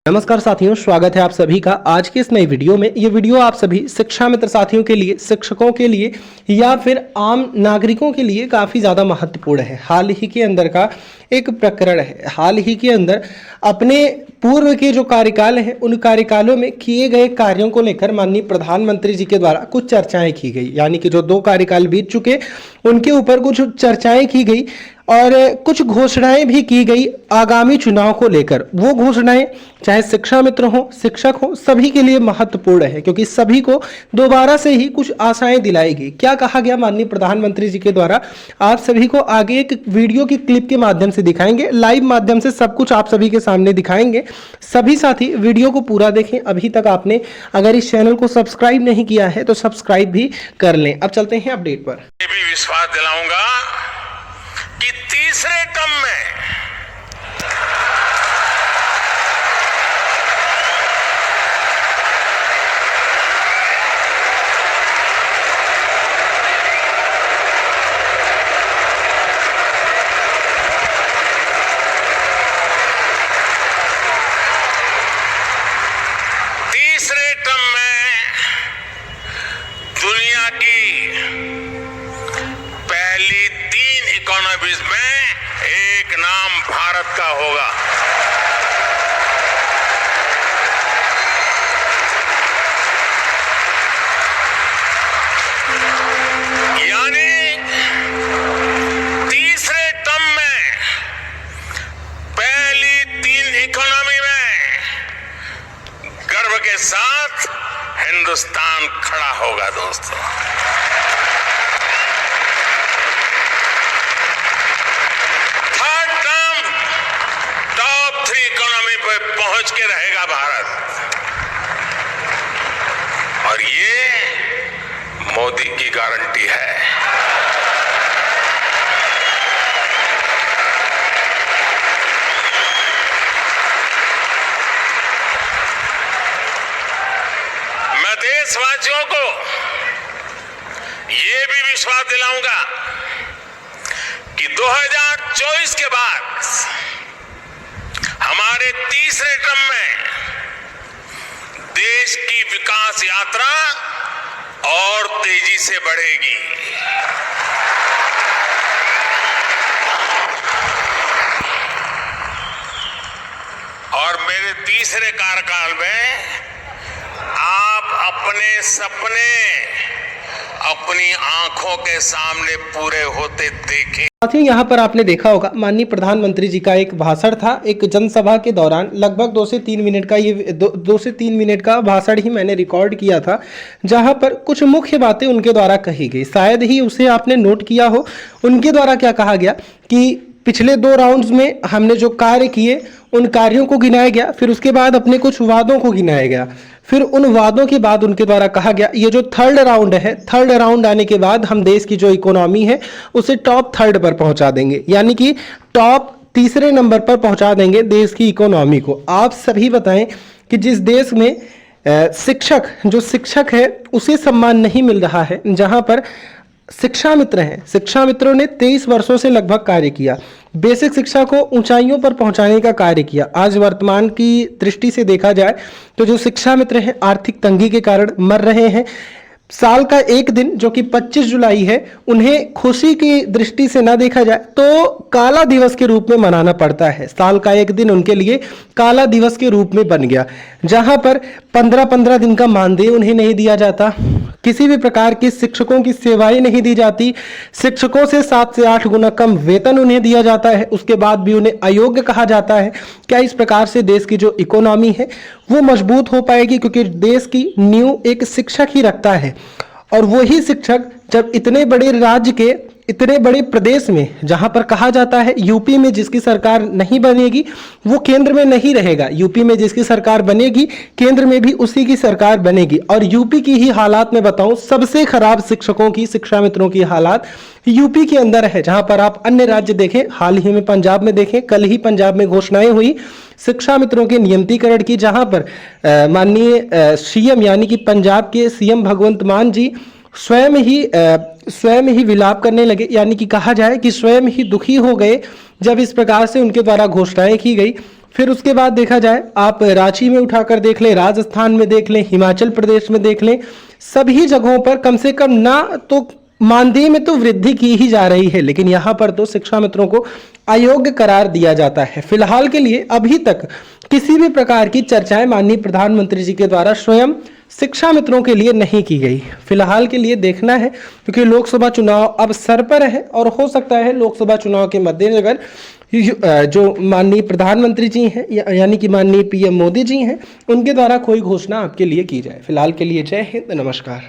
नमस्कार साथियों, स्वागत है आप सभी का आज के इस नई वीडियो में। ये वीडियो आप सभी शिक्षा मित्र साथियों के लिए, शिक्षकों के लिए या फिर आम नागरिकों के लिए काफ़ी ज़्यादा महत्वपूर्ण है। हाल ही के अंदर का एक प्रकरण है। हाल ही के अंदर अपने पूर्व के जो कार्यकाल हैं उन कार्यकालों में किए गए कार्यों को लेकर माननीय प्रधानमंत्री जी के द्वारा कुछ चर्चाएं की गई, यानी कि जो 2 कार्यकाल बीत चुके उनके ऊपर कुछ चर्चाएं की गई और कुछ घोषणाएं भी की गई आगामी चुनाव को लेकर। वो घोषणाएं चाहे शिक्षा मित्र हो, शिक्षक हो, सभी के लिए महत्वपूर्ण है क्योंकि सभी को दोबारा से ही कुछ आशाएं दिलाएगी। क्या कहा गया माननीय प्रधानमंत्री जी के द्वारा, आप सभी को आगे एक वीडियो की क्लिप के माध्यम से दिखाएंगे, लाइव माध्यम से सब कुछ आप सभी के सामने दिखाएंगे। सभी साथी वीडियो को पूरा देखें। अभी तक आपने अगर इस चैनल को सब्सक्राइब नहीं किया है तो सब्सक्राइब भी कर लें। अब चलते हैं अपडेट पर। भी विश्वास दिलाऊंगा कि तीसरे टर्म में दुनिया की पहली 3 इकोनॉमीज में एक नाम भारत का होगा। यानी तीसरे टर्म में पहली 3 इकोनॉमी में गर्व के साथ हिंदुस्तान खड़ा होगा। दोस्तों, थर्ड टर्म टॉप 3 इकोनॉमी पे पहुंच के रहेगा भारत, और ये मोदी की गारंटी है। देशवासियों को यह भी विश्वास दिलाऊंगा कि 2024 के बाद हमारे तीसरे टर्म में देश की विकास यात्रा और तेजी से बढ़ेगी। और मेरे तीसरे कार्यकाल में आप अपने सपने अपनी आंखों के सामने पूरे होते देखें। साथियों, यहाँ पर आपने देखा होगा माननीय प्रधानमंत्री जी का एक भाषण था एक जनसभा के दौरान। लगभग 2 से 3 मिनट का ये 2 से 3 मिनट का भाषण ही मैंने रिकॉर्ड किया था, जहाँ पर कुछ मुख्य बातें उनके द्वारा कही गई। शायद ही उसे आपने नोट किया हो। उनके द्वारा क्या कहा गया कि पिछले 2 राउंड्स में हमने जो कार्य किए उन कार्यों को गिनाया गया, फिर उसके बाद अपने कुछ वादों को गिनाया गया, फिर उन वादों के बाद उनके द्वारा कहा गया ये जो थर्ड राउंड है, थर्ड राउंड आने के बाद हम देश की जो इकोनॉमी है उसे टॉप 3rd पर पहुंचा देंगे, यानी कि टॉप 3रे नंबर पर पहुंचा देंगे देश की इकोनॉमी को। आप सभी बताएं कि जिस देश में शिक्षक है उसे सम्मान नहीं मिल रहा है, जहां पर शिक्षा मित्र हैं, शिक्षा मित्रों ने 23 वर्षों से लगभग कार्य किया, बेसिक शिक्षा को ऊंचाइयों पर पहुंचाने का कार्य किया। आज वर्तमान की दृष्टि से देखा जाए तो जो शिक्षा मित्र हैं आर्थिक तंगी के कारण मर रहे हैं। साल का एक दिन जो कि 25 जुलाई है, उन्हें खुशी की दृष्टि से ना देखा जाए तो काला दिवस के रूप में मनाना पड़ता है। साल का एक दिन उनके लिए काला दिवस के रूप में बन गया, जहां पर 15-15 दिन का मानदेय उन्हें नहीं दिया जाता, किसी भी प्रकार की शिक्षकों की सेवाएं नहीं दी जाती, शिक्षकों से 7 से 8 गुना कम वेतन उन्हें दिया जाता है, उसके बाद भी उन्हें अयोग्य कहा जाता है। क्या इस प्रकार से देश की जो इकोनॉमी है वो मजबूत हो पाएगी? क्योंकि देश की नींव एक शिक्षक ही रखता है, और वही शिक्षक जब इतने बड़े राज्य के इतने बड़े प्रदेश में, जहां पर कहा जाता है यूपी में जिसकी सरकार नहीं बनेगी वो केंद्र में नहीं रहेगा, यूपी में जिसकी सरकार बनेगी केंद्र में भी उसी की सरकार बनेगी। और यूपी की ही हालात में बताऊं, सबसे खराब शिक्षकों की, शिक्षा मित्रों की हालात यूपी के अंदर है। जहां पर आप अन्य राज्य देखें, हाल ही में पंजाब में देखें, कल ही पंजाब में घोषणाएं हुई शिक्षा मित्रों के नियमितीकरण की, जहां पर माननीय सीएम यानी कि पंजाब के सीएम भगवंत मान जी स्वयं ही विलाप करने लगे, यानी कि कहा जाए कि स्वयं ही दुखी हो गए जब इस प्रकार से उनके द्वारा घोषणाएं की गई। फिर उसके बाद देखा जाए, आप रांची में उठाकर देख लें, राजस्थान में देख लें, हिमाचल प्रदेश में देख लें, सभी जगहों पर कम से कम ना तो मानदेय में तो वृद्धि की ही जा रही है, लेकिन यहाँ पर तो शिक्षा मित्रों को अयोग्य करार दिया जाता है। फिलहाल के लिए अभी तक किसी भी प्रकार की चर्चाएं माननीय प्रधानमंत्री जी के द्वारा स्वयं शिक्षा मित्रों के लिए नहीं की गई। फिलहाल के लिए देखना है, क्योंकि लोकसभा चुनाव अब सर पर है और हो सकता है लोकसभा चुनाव के मद्देनजर जो माननीय प्रधानमंत्री जी हैं यानी कि माननीय पीएम मोदी जी हैं, उनके द्वारा कोई घोषणा आपके लिए की जाए। फिलहाल के लिए जय हिंद, नमस्कार।